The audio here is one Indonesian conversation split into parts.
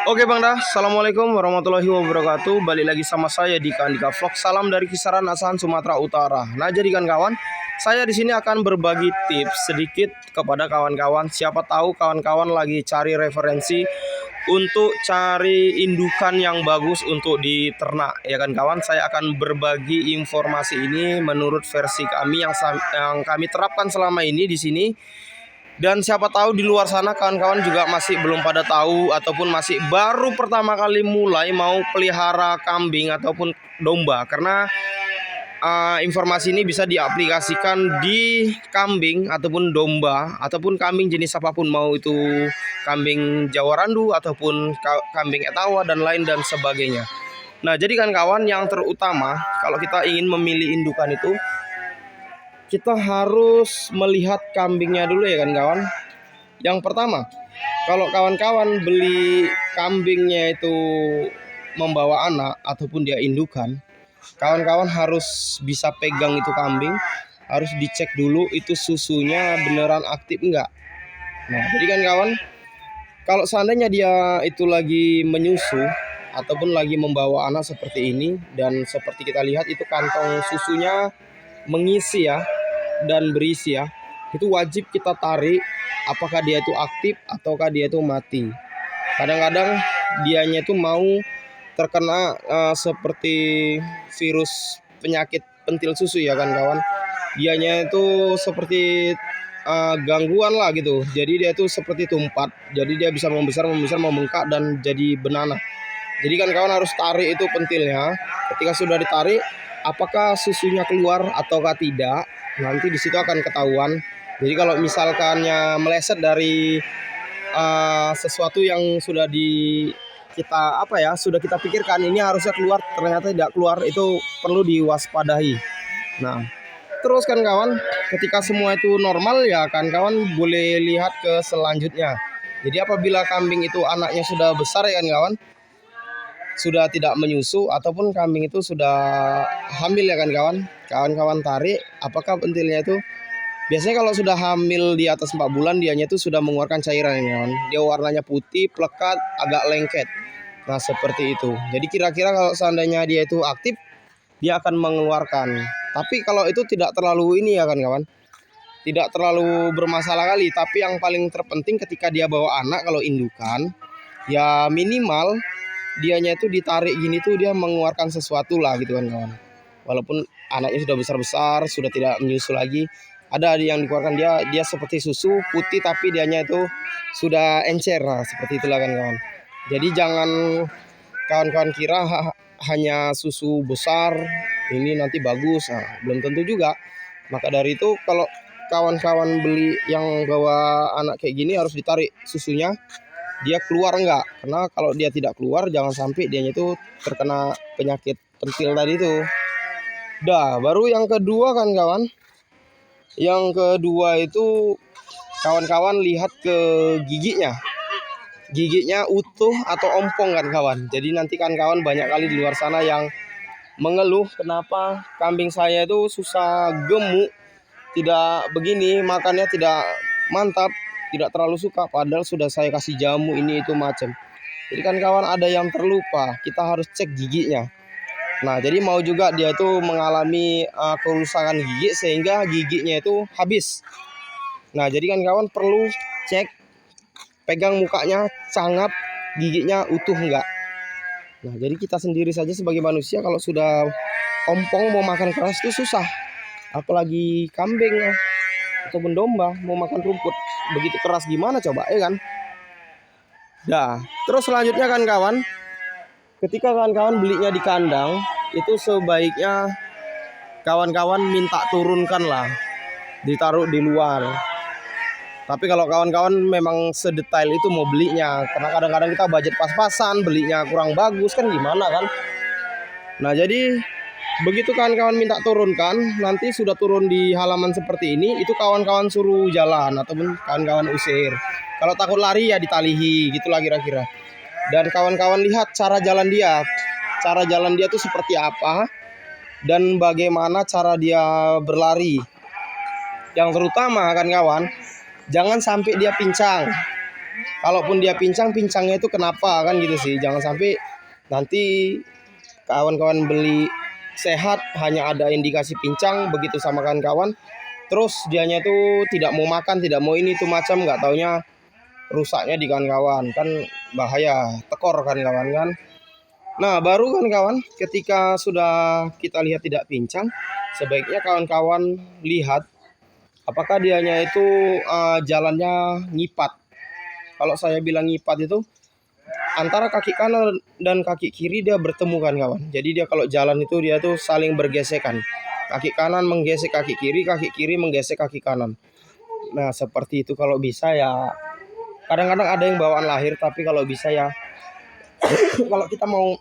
Oke Bang Dah, Assalamualaikum warahmatullahi wabarakatuh. Balik lagi sama saya di Kandika Vlog. Salam dari kisaran Asahan Sumatera Utara. Nah, jadi kawan, saya di sini akan berbagi tips sedikit kepada kawan-kawan. Siapa tahu kawan-kawan lagi cari referensi untuk cari indukan yang bagus untuk diternak, ya kan kawan. Saya akan berbagi informasi ini menurut versi kami yang kami terapkan selama ini di sini. Dan siapa tahu di luar sana kawan-kawan juga masih belum pada tahu ataupun masih baru pertama kali mulai mau pelihara kambing ataupun domba. Karena informasi ini bisa diaplikasikan di kambing ataupun domba ataupun kambing jenis apapun, mau itu kambing Jawa Randu ataupun kambing Etawa dan lain dan sebagainya. Nah, jadi kan kawan, yang terutama kalau kita ingin memilih indukan itu kita harus melihat kambingnya dulu, ya kan kawan. Yang pertama, kalau kawan-kawan beli kambingnya itu membawa anak ataupun dia indukan, kawan-kawan harus bisa pegang itu kambing, harus dicek dulu itu susunya beneran aktif enggak. Nah, jadi kan kawan, kalau seandainya dia itu lagi menyusu ataupun lagi membawa anak seperti ini, dan seperti kita lihat itu kantong susunya mengisi ya dan berisi ya, itu wajib kita tarik apakah dia itu aktif ataukah dia itu mati. Kadang-kadang dianya itu mau terkena seperti virus penyakit pentil susu, ya kan kawan. Dianya itu seperti gangguan lah gitu. Jadi dia itu seperti tumpat. Jadi dia bisa membesar, membengkak dan jadi benana. Jadi kan kawan harus tarik itu pentilnya. Ketika sudah ditarik, apakah susunya keluar ataukah tidak, nanti di situ akan ketahuan. Jadi kalau misalkannya meleset dari sesuatu yang sudah sudah kita pikirkan ini harusnya keluar, ternyata tidak keluar, itu perlu diwaspadai. Nah, terus kan kawan, ketika semua itu normal ya kan kawan, boleh lihat ke selanjutnya. Jadi apabila kambing itu anaknya sudah besar, ya kan kawan, sudah tidak menyusu ataupun kambing itu sudah hamil, ya kan kawan, kawan-kawan tarik apakah pentilnya itu. Biasanya kalau sudah hamil di atas 4 bulan, dianya itu sudah mengeluarkan cairan, ya kawan. Dia warnanya putih, plekat, agak lengket. Nah, seperti itu. Jadi kira-kira kalau seandainya dia itu aktif, dia akan mengeluarkan. Tapi kalau itu tidak terlalu ini, ya kan kawan, tidak terlalu bermasalah kali. Tapi yang paling terpenting ketika dia bawa anak, kalau indukan, ya minimal dianya itu ditarik gini tuh dia mengeluarkan sesuatu lah gitu kan kawan. Walaupun anaknya sudah besar-besar, sudah tidak menyusu lagi, ada yang dikeluarkan dia seperti susu putih tapi dianya itu sudah encer. Nah, seperti itulah kan kawan. Jadi jangan kawan-kawan kira hanya susu besar ini nanti bagus. Nah, belum tentu juga. Maka dari itu kalau kawan-kawan beli yang bawa anak kayak gini harus ditarik susunya, dia keluar enggak. Karena kalau dia tidak keluar, jangan sampai dianya itu terkena penyakit pentil tadi itu. Dah, baru yang kedua kan kawan. Yang kedua itu kawan-kawan lihat ke giginya. Giginya utuh atau ompong kan kawan. Jadi nanti kan kawan banyak kali di luar sana yang mengeluh kenapa kambing saya itu susah gemuk, tidak begini, makannya tidak mantap, tidak terlalu suka, padahal sudah saya kasih jamu ini itu macam. Jadi kan kawan ada yang terlupa, kita harus cek giginya. Nah, jadi mau juga dia itu mengalami kerusakan gigi sehingga giginya itu habis. Nah, jadi kan kawan perlu cek, pegang mukanya, cangap, giginya utuh enggak. Nah, jadi kita sendiri saja sebagai manusia kalau sudah ompong mau makan keras itu susah. Apalagi kambing ataupun domba mau makan rumput begitu keras gimana coba, ya kan? Nah, terus selanjutnya kan kawan, ketika kawan-kawan belinya di kandang, itu sebaiknya kawan-kawan minta turunkan lah, ditaruh di luar. Tapi kalau kawan-kawan memang sedetail itu mau belinya, karena kadang-kadang kita budget pas-pasan, belinya kurang bagus kan gimana kan. Nah, jadi begitu kawan-kawan minta turunkan, nanti sudah turun di halaman seperti ini, itu kawan-kawan suruh jalan ataupun kawan-kawan usir. Kalau takut lari ya ditalihi, gitulah kira-kira. Dan kawan-kawan lihat cara jalan dia. Cara jalan dia tuh seperti apa dan bagaimana cara dia berlari. Yang terutama kan kawan, jangan sampai dia pincang. Kalaupun dia pincang, pincangnya itu kenapa kan gitu sih. Jangan sampai nanti kawan-kawan beli sehat hanya ada indikasi pincang, begitu sama kawan-kawan terus dianya itu tidak mau makan, tidak mau ini tuh macam, nggak taunya rusaknya di kawan-kawan, kan bahaya, tekor kan kawan kan. Nah baru kan kawan, ketika sudah kita lihat tidak pincang, sebaiknya kawan-kawan lihat apakah dianya itu jalannya ngipat. Kalau saya bilang ngipat itu antara kaki kanan dan kaki kiri dia bertemu kan kawan. Jadi dia kalau jalan itu dia tuh saling bergesekan. Kaki kanan menggesek kaki kiri menggesek kaki kanan. Nah seperti itu kalau bisa ya. Kadang-kadang ada yang bawaan lahir, tapi kalau bisa ya kalau kita mau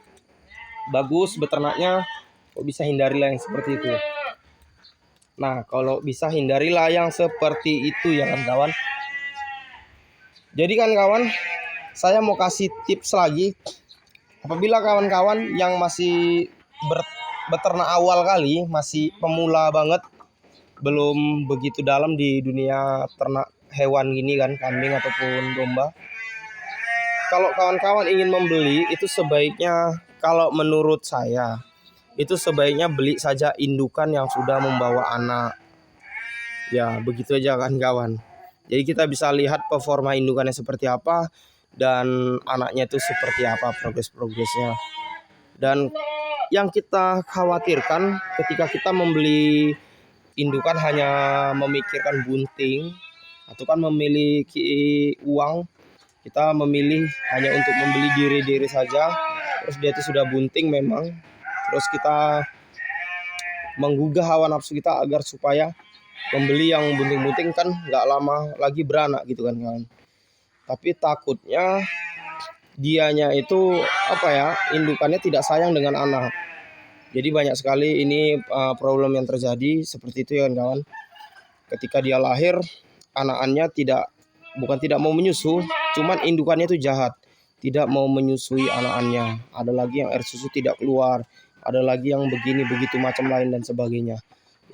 bagus beternaknya, kok bisa hindarilah yang seperti itu. Nah kalau bisa hindarilah yang seperti itu ya kan kawan. Jadi kan kawan, saya mau kasih tips lagi. Apabila kawan-kawan yang masih beternak awal kali, masih pemula banget, belum begitu dalam di dunia ternak hewan gini kan, kambing ataupun domba. Kalau kawan-kawan ingin membeli, itu sebaiknya kalau menurut saya itu sebaiknya beli saja indukan yang sudah membawa anak. Ya begitu aja kan kawan. Jadi kita bisa lihat performa indukannya seperti apa dan anaknya itu seperti apa progresnya. Dan yang kita khawatirkan ketika kita membeli indukan hanya memikirkan bunting atau kan memiliki uang, kita memilih hanya untuk membeli diri-diri saja, terus dia itu sudah bunting memang, terus kita menggugah hawa nafsu kita agar supaya membeli yang bunting-bunting kan nggak lama lagi beranak gitu kan kawan. Tapi takutnya dianya itu apa ya, indukannya tidak sayang dengan anak. Jadi banyak sekali ini problem yang terjadi seperti itu ya kan kawan. Ketika dia lahir, anakannya bukan tidak mau menyusu, cuman indukannya itu jahat, tidak mau menyusui anakannya. Ada lagi yang air susu tidak keluar, ada lagi yang begini begitu macam lain dan sebagainya.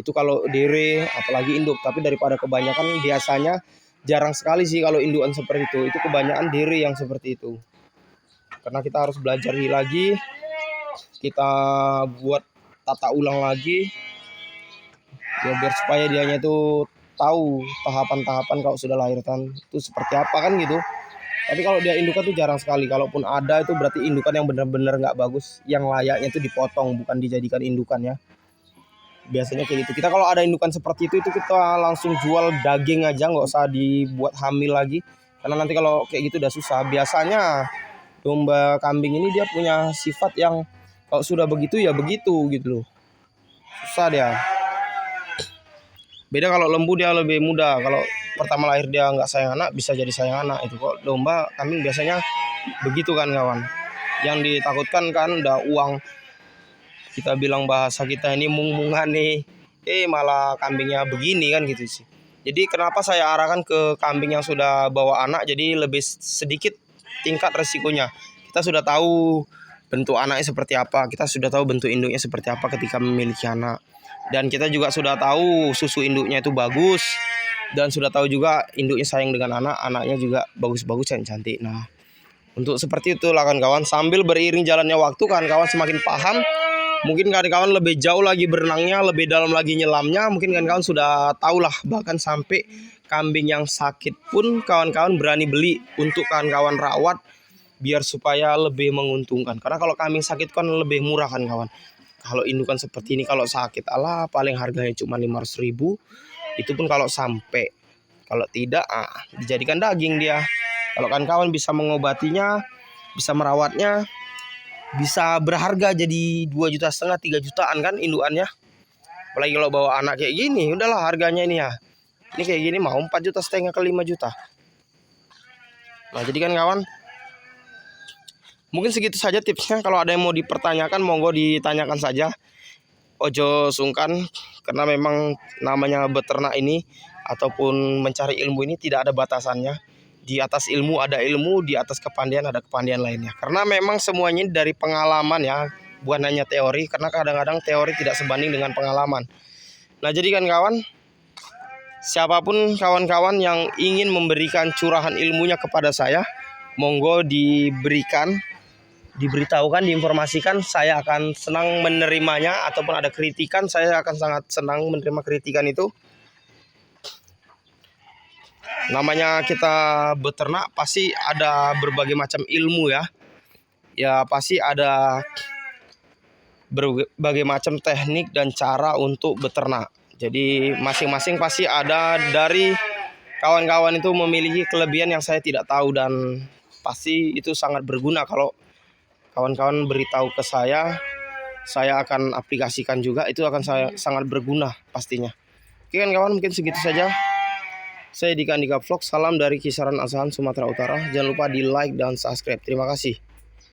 Itu kalau dere apalagi induk, tapi daripada kebanyakan biasanya jarang sekali sih kalau indukan seperti itu. Itu kebanyakan dere yang seperti itu. Karena kita harus belajar lagi, kita buat tata ulang lagi ya biar supaya dianya itu tahu tahapan-tahapan kalau sudah lahirkan itu seperti apa kan gitu. Tapi kalau dia indukan tuh jarang sekali. Kalaupun ada itu berarti indukan yang benar-benar nggak bagus, yang layaknya itu dipotong bukan dijadikan indukan ya. Biasanya kayak gitu. Kita kalau ada indukan seperti itu kita langsung jual daging aja, nggak usah dibuat hamil lagi. Karena nanti kalau kayak gitu udah susah. Biasanya domba kambing ini dia punya sifat yang kalau sudah begitu ya begitu gitu loh. Susah dia. Beda kalau lembu dia lebih mudah. Kalau pertama lahir dia nggak sayang anak, bisa jadi sayang anak. Itu kok domba kambing biasanya begitu kan kawan. Yang ditakutkan kan udah uang. Kita bilang bahasa kita ini mung-mungan nih. Malah kambingnya begini kan gitu sih. Jadi kenapa saya arahkan ke kambing yang sudah bawa anak, jadi lebih sedikit tingkat resikonya. Kita sudah tahu bentuk anaknya seperti apa, kita sudah tahu bentuk induknya seperti apa ketika memiliki anak. Dan kita juga sudah tahu susu induknya itu bagus. Dan sudah tahu juga induknya sayang dengan anak, anaknya juga bagus-bagus dan cantik. Nah, untuk seperti itulah kawan-kawan. Sambil beriring jalannya waktu, kawan-kawan semakin paham. Mungkin kawan-kawan lebih jauh lagi berenangnya, lebih dalam lagi nyelamnya. Mungkin kawan-kawan sudah tahu lah, bahkan sampai kambing yang sakit pun kawan-kawan berani beli untuk kawan-kawan rawat biar supaya lebih menguntungkan. Karena kalau kambing sakit kan lebih murah kan kawan. Kalau indukan seperti ini kalau sakit Allah paling harganya cuma 500.000. Itu pun kalau sampai. Kalau tidak dijadikan daging dia. Kalau kawan-kawan bisa mengobatinya, bisa merawatnya, bisa berharga jadi 2,5 juta 3 jutaan kan indukannya. Apalagi kalau bawa anak kayak gini, udahlah harganya ini ya. Ini kayak gini mau 4,5 juta ke 5 juta. Nah jadi kan kawan, mungkin segitu saja tipsnya. Kalau ada yang mau dipertanyakan, monggo ditanyakan saja. Ojo sungkan, karena memang namanya beternak ini ataupun mencari ilmu ini tidak ada batasannya. Di atas ilmu ada ilmu, di atas kepandian ada kepandian lainnya. Karena memang semuanya dari pengalaman ya, bukan hanya teori. Karena kadang-kadang teori tidak sebanding dengan pengalaman. Nah jadi kan kawan, siapapun kawan-kawan yang ingin memberikan curahan ilmunya kepada saya, monggo diberitahukan, diinformasikan. Saya akan senang menerimanya. Ataupun ada kritikan, saya akan sangat senang menerima kritikan itu. Namanya kita beternak pasti ada berbagai macam ilmu ya. Ya pasti ada berbagai macam teknik dan cara untuk beternak. Jadi masing-masing pasti ada dari kawan-kawan itu memiliki kelebihan yang saya tidak tahu, dan pasti itu sangat berguna kalau kawan-kawan beritahu ke saya akan aplikasikan juga. Itu akan sangat berguna pastinya. Oke kan kawan, mungkin segitu saja. Saya Dika Andika Vlog, salam dari kisaran Asahan, Sumatera Utara. Jangan lupa di like dan subscribe. Terima kasih.